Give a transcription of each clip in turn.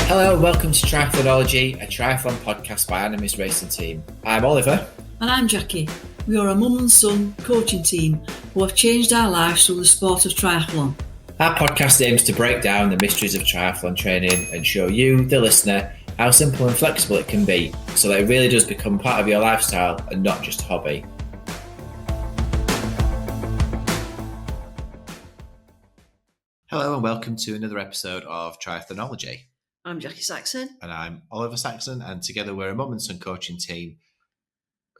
Hello and welcome to Triathlonology, a triathlon podcast by Animis racing team. I'm Oliver. And I'm Jackie. We are a mum and son coaching team who have changed our lives through the sport of triathlon. Our podcast aims to break down the mysteries of triathlon training and show you, the listener, how simple and flexible it can be so that it really does become part of your lifestyle and not just a hobby. Hello and welcome to another episode of Triathlonology. I'm Jackie Saxon. And I'm Oliver Saxon, and together we're a mum and son coaching team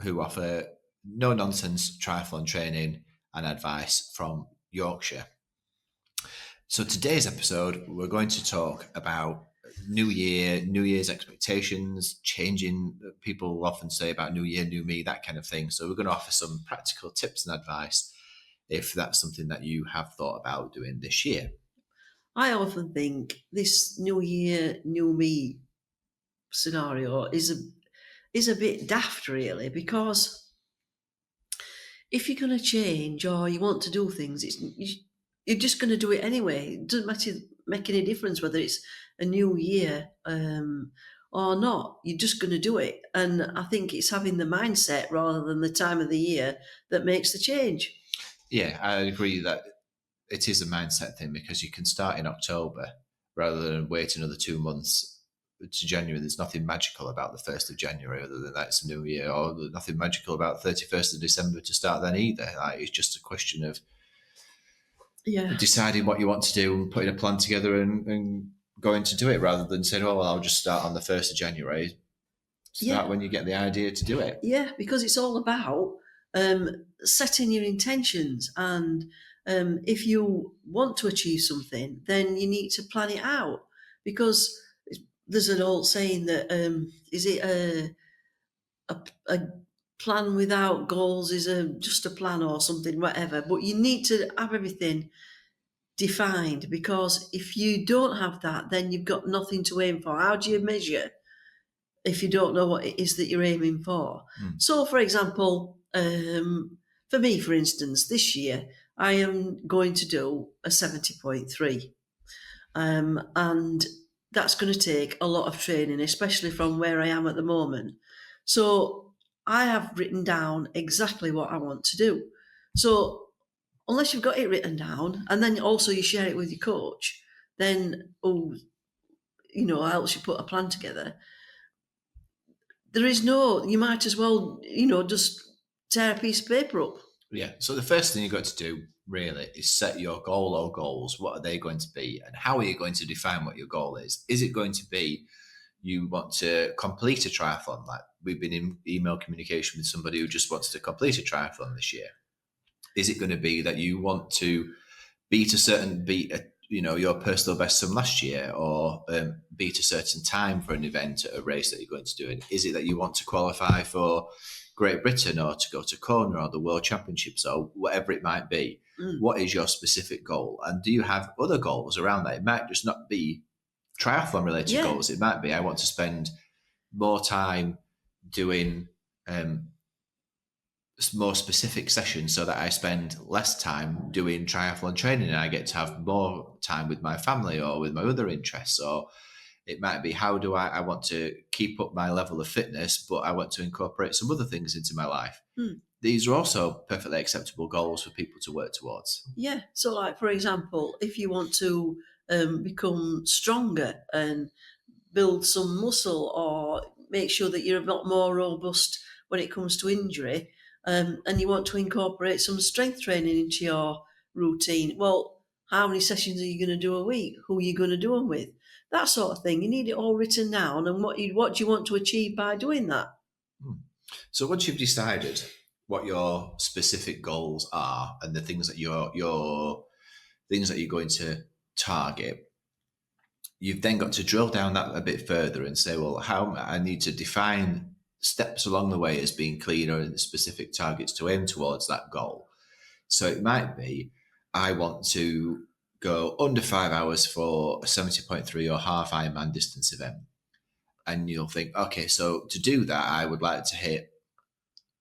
who offer no-nonsense triathlon training and advice from Yorkshire. So today's episode, we're going to talk about New Year, New Year's expectations, changing. People often say about New Year, New Me, that kind of thing. So we're going to offer some practical tips and advice if that's something that you have thought about doing this year. I often think this New Year, New Me scenario is a bit daft, really, because if you're going to change or you want to do things, you're just going to do it anyway. It doesn't make any difference whether it's a new year or not. You're just going to do it. And I think it's having the mindset rather than the time of the year that makes the change. Yeah, I agree that it is a mindset thing because you can start in October rather than wait another 2 months to January. There's nothing magical about the 1st of January other than that it's a new year, or nothing magical about 31st of December to start then either. Like, it's just a question of deciding what you want to do and putting a plan together and going to do it rather than saying, oh, well, I'll just start on the 1st of January. Start when you get the idea to do it. Yeah, because it's all about setting your intentions, and if you want to achieve something, then you need to plan it out, because there's an old saying that is it a plan without goals is just a plan or something, whatever, but you need to have everything defined, because if you don't have that, then you've got nothing to aim for. How do you measure if you don't know what it is that you're aiming for? So, for example, for me, for instance, this year, I am going to do a 70.3. And that's going to take a lot of training, especially from where I am at the moment. So I have written down exactly what I want to do. So unless you've got it written down, and then also you share it with your coach, then, helps you put a plan together. You might as well, just tear a piece of paper up. Yeah. So the first thing you've got to do really is set your goal or goals. What are they going to be? And how are you going to define what your goal is? Is it going to be you want to complete a triathlon? Like we've been in email communication with somebody who just wants to complete a triathlon this year. Is it going to be that you want to beat your personal best from last year, or beat a certain time for an event at a race that you're going to do? And is it that you want to qualify for Great Britain, or to go to Kona, or the World Championships, or whatever it might be? What is your specific goal? And do you have other goals around that? It might just not be triathlon related goals. It might be, I want to spend more time doing more specific sessions so that I spend less time doing triathlon training and I get to have more time with my family or with my other interests. Or it might be, how do I want to keep up my level of fitness, but I want to incorporate some other things into my life. These are also perfectly acceptable goals for people to work towards. Yeah. So, like, for example, if you want to become stronger and build some muscle, or make sure that you're a lot more robust when it comes to injury, and you want to incorporate some strength training into your routine, well, how many sessions are you going to do a week? Who are you going to do them with? That sort of thing. You need it all written down, and what do you want to achieve by doing that. So once you've decided what your specific goals are and the things that you're going to target, you've then got to drill down that a bit further and say, well, how I need to define steps along the way as being cleaner and specific targets to aim towards that goal. So it might be, I want to go under 5 hours for a 70.3 or half Ironman distance event. And you'll think, okay, so to do that, I would like to hit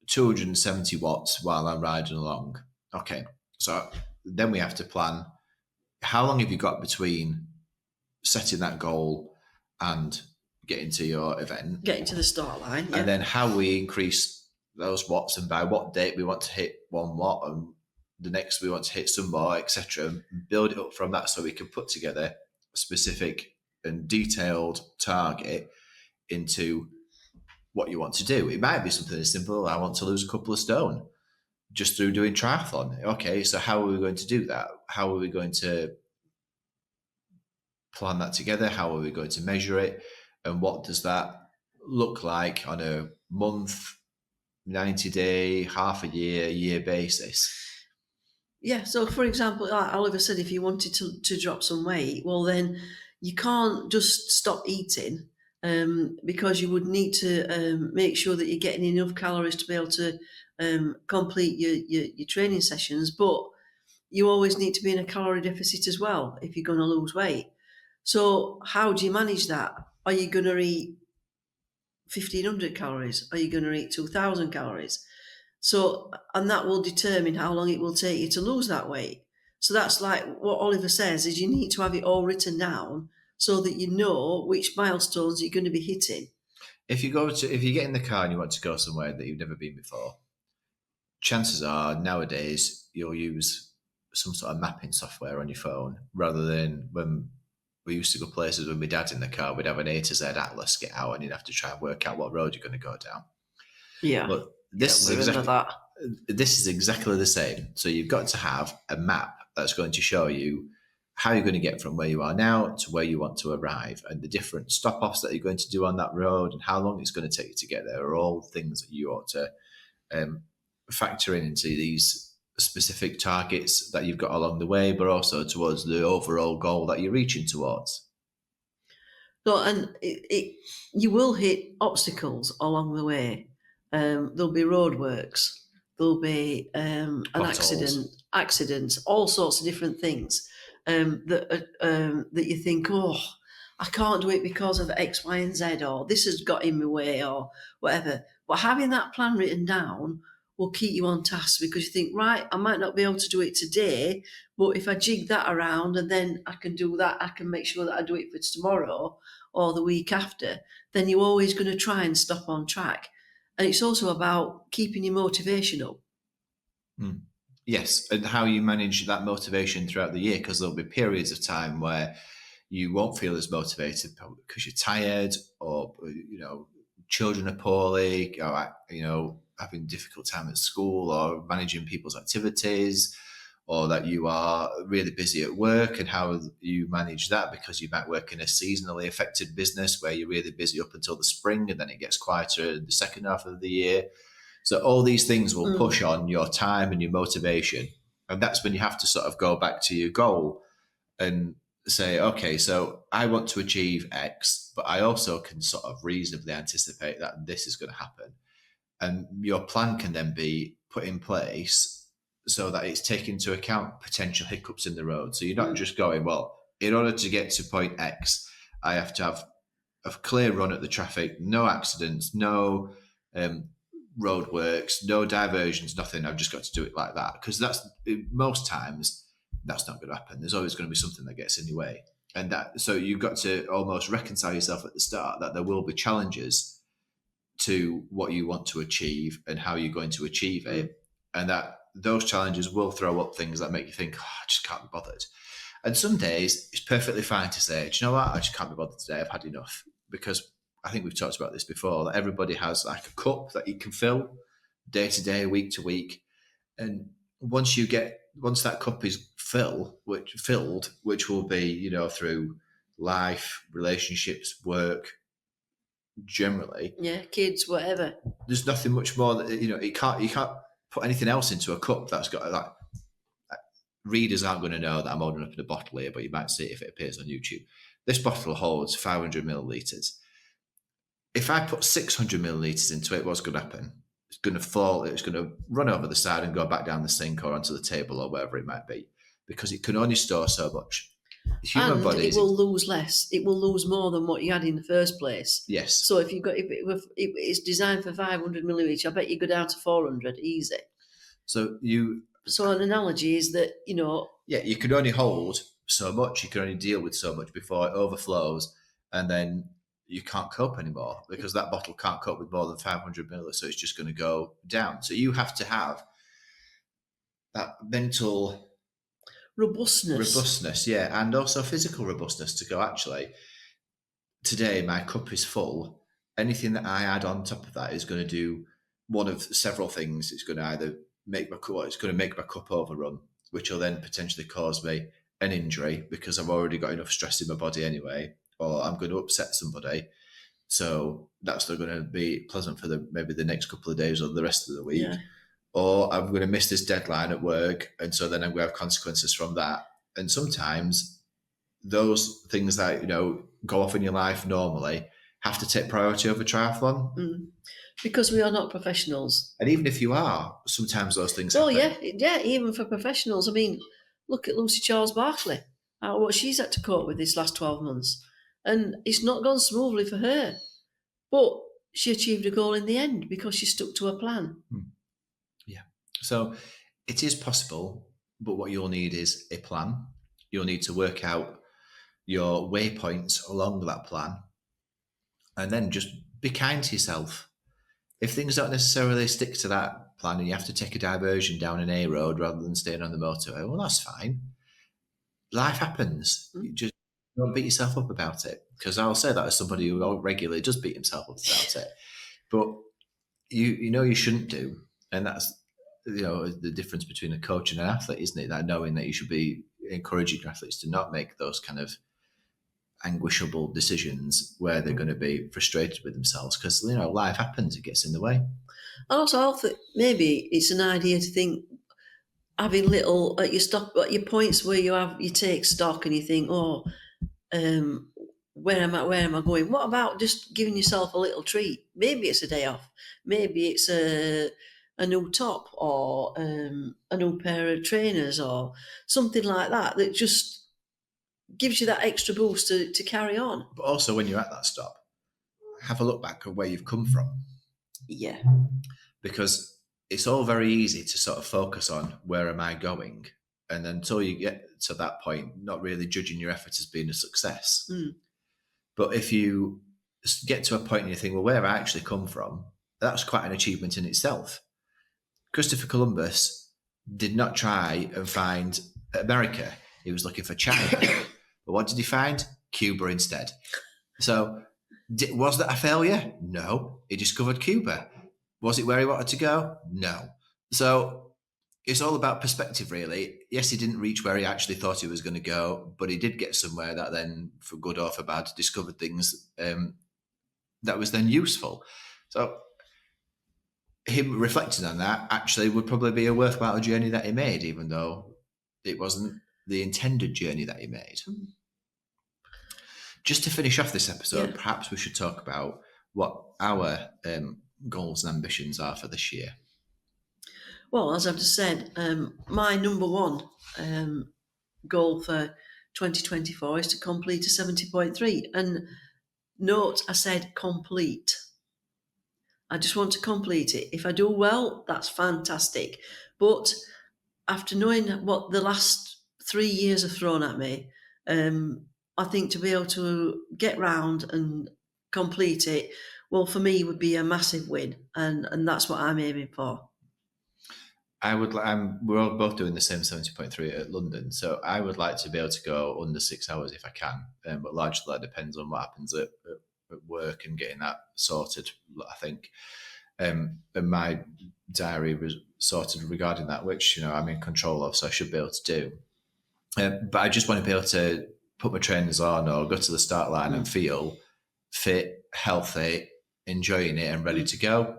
270 watts while I'm riding along. Okay, so then we have to plan, how long have you got between setting that goal and getting to your event, Getting to the start line, and yeah. then how we increase those watts and by what date we want to hit 1 watt and the next we want to hit some more, etc. And build it up from that so we can put together a specific and detailed target into what you want to do. It might be something as simple, I want to lose a couple of stone just through doing triathlon. Okay, so how are we going to do that? How are we going to plan that together? How are we going to measure it? And what does that look like on a month, 90-day, half a year basis? Yeah, so for example, like Oliver said, if you wanted to drop some weight, well, then you can't just stop eating, because you would need to make sure that you're getting enough calories to be able to complete your training sessions. But you always need to be in a calorie deficit as well if you're going to lose weight. So how do you manage that? Are you going to eat 1,500 calories? Are you going to eat 2,000 calories? So, and that will determine how long it will take you to lose that weight. So that's like what Oliver says is you need to have it all written down so that you know which milestones you're going to be hitting. If you get in the car and you want to go somewhere that you've never been before, chances are nowadays you'll use some sort of mapping software on your phone rather than when we used to go places with my dad in the car, we'd have an A to Z atlas get out and you'd have to try and work out what road you're going to go down. Yeah, But yeah, we remember that. this is exactly the same. So you've got to have a map that's going to show you how you're going to get from where you are now to where you want to arrive, and the different stop-offs that you're going to do on that road and how long it's going to take you to get there are all things that you ought to um, factor into these specific targets that you've got along the way, but also towards the overall goal that you're reaching towards. So, and you will hit obstacles along the way. There'll be roadworks. There'll be an Potholes. accidents, all sorts of different things that you think, oh, I can't do it because of X, Y, and Z, or this has got in my way, or whatever. But having that plan written down will keep you on task because you think, right, I might not be able to do it today, but if I jig that around and then I can do that, I can make sure that I do it for tomorrow or the week after, then you're always going to try and stop on track. And it's also about keeping your motivation up. Mm. Yes, and how you manage that motivation throughout the year, because there'll be periods of time where you won't feel as motivated because you're tired, or children are poorly, or having a difficult time at school, or managing people's activities, or that you are really busy at work, and how you manage that because you might work in a seasonally affected business where you're really busy up until the spring and then it gets quieter in the second half of the year. So all these things will push on your time and your motivation. And that's when you have to sort of go back to your goal and say, okay, so I want to achieve X, but I also can sort of reasonably anticipate that this is going to happen. And your plan can then be put in place so that it's taking into account potential hiccups in the road. So you're not just going, well, in order to get to point X, I have to have a clear run at the traffic, no accidents, no roadworks, no diversions, nothing. I've just got to do it like that, because that's most times that's not going to happen. There's always going to be something that gets in your way, and that so you've got to almost reconcile yourself at the start that there will be challenges to what you want to achieve and how you're going to achieve it, and that those challenges will throw up things that make you think, oh, I just can't be bothered. And some days it's perfectly fine to say, do you know what? I just can't be bothered today. I've had enough. Because I think we've talked about this before, that everybody has like a cup that you can fill day to day, week to week. And once that cup is filled, which will be, through life, relationships, work, generally, Yeah, kids, whatever. there's nothing much more that, you can't put anything else into a cup that's got like, readers aren't going to know that I'm holding up in a bottle here, but you might see it if it appears on YouTube. This bottle holds 500 millilitres. If I put 600 millilitres into it, what's going to happen? It's going to fall, it's going to run over the side and go back down the sink or onto the table or wherever it might be, because it can only store so much. The human And body it will lose less. It will lose more than what you had in the first place. Yes. So if it's designed for 500 milliliters, I bet you go down to 400 easy. So an analogy is that you can only hold so much. You can only deal with so much before it overflows, and then you can't cope anymore because that bottle can't cope with more than 500 milliliters, so it's just going to go down. So you have to have that mental Robustness. yeah, and also physical robustness to go, actually, today my cup is full. Anything that I add on top of that is going to do one of several things. It's going to either make my cup, it's going to make my cup overrun, which will then potentially cause me an injury because I've already got enough stress in my body anyway, or I'm going to upset somebody. So that's not going to be pleasant for maybe the next couple of days or the rest of the week. Yeah. Or I'm going to miss this deadline at work, and so then I'm going to have consequences from that. And sometimes those things that go off in your life normally have to take priority over triathlon. Because we are not professionals. And even if you are, sometimes those things Well, happen. yeah, even for professionals. I mean, look at Lucy Charles Barkley, what she's had to cope with this last 12 months. And it's not gone smoothly for her. But she achieved a goal in the end because she stuck to a plan. Yeah. So it is possible, but what you'll need is a plan. You'll need to work out your waypoints along that plan, and then just be kind to yourself. If things don't necessarily stick to that plan and you have to take a diversion down an A road rather than staying on the motorway, well, that's fine. Life happens. You just don't beat yourself up about it. Because I'll say that as somebody who regularly does beat himself up about it. But you know you shouldn't do. And that's the difference between a coach and an athlete, isn't it? That knowing that you should be encouraging your athletes to not make those kind of anguishable decisions where they're going to be frustrated with themselves, because life happens, it gets in the way. And also, I think maybe it's an idea to think having little at your points where you take stock and you think, where am I going? What about just giving yourself a little treat? Maybe it's a day off. Maybe it's a new top or a new pair of trainers or something like that just gives you that extra boost to carry on. But also, when you're at that stop, have a look back at where you've come from. Yeah. Because it's all very easy to sort of focus on where am I going, and until you get to that point, not really judging your efforts as being a success. But if you get to a point and you think, well, where have I actually come from, that's quite an achievement in itself. Christopher Columbus did not try and find America. He was looking for China. But what did he find? Cuba instead. So was that a failure? No. He discovered Cuba. Was it where he wanted to go? No. So it's all about perspective, really. Yes, he didn't reach where he actually thought he was going to go, but he did get somewhere that then, for good or for bad, discovered things that was then useful. So him reflecting on that actually would probably be a worthwhile journey that he made, even though it wasn't the intended journey that he made. Just to finish off this episode, perhaps we should talk about what our goals and ambitions are for this year. Well, as I've just said, my number one goal for 2024 is to complete a 70.3. And note, I said complete. I just want to complete it. If I do well, that's fantastic. But after knowing what the last 3 years have thrown at me, I think to be able to get round and complete it, well, for me, would be a massive win. And that's what I'm aiming for. We're all both doing the same 70.3 at London, so I would like to be able to go under 6 hours if I can, but largely that depends on what happens at work and getting that sorted, I think. And my diary was sorted regarding that, which I'm in control of, so I should be able to do. But I just want to be able to put my trainers on or go to the start line and feel fit, healthy, enjoying it, and ready to go.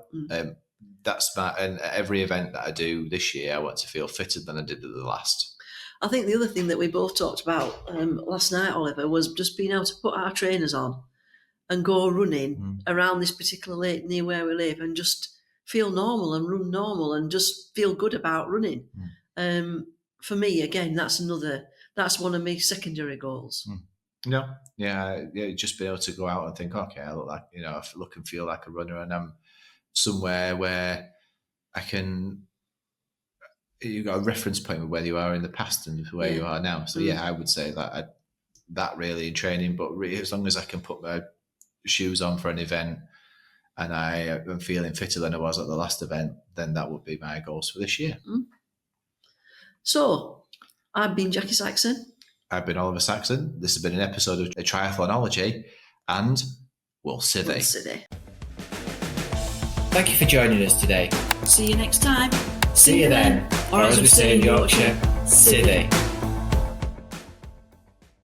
That's and every event that I do this year, I want to feel fitter than I did at the last. I think the other thing that we both talked about last night, Oliver, was just being able to put our trainers on and go running around this particular lake near where we live and just feel normal and run normal and just feel good about running. For me, again, that's one of my secondary goals. Just be able to go out and think, okay, I look like, I look and feel like a runner, and I'm somewhere where I can, you've got a reference point with where you are in the past and where you are now. So I would say that that really in training, but really, as long as I can put my shoes on for an event and I am feeling fitter than I was at the last event, then that would be my goals for this year. So, I've been Jackie Saxon. I've been Oliver Saxon. This has been an episode of Triathlonology, and we'll see thee. Thank you for joining us today. See you next time. See you then. Or as we say in Yorkshire, see thee.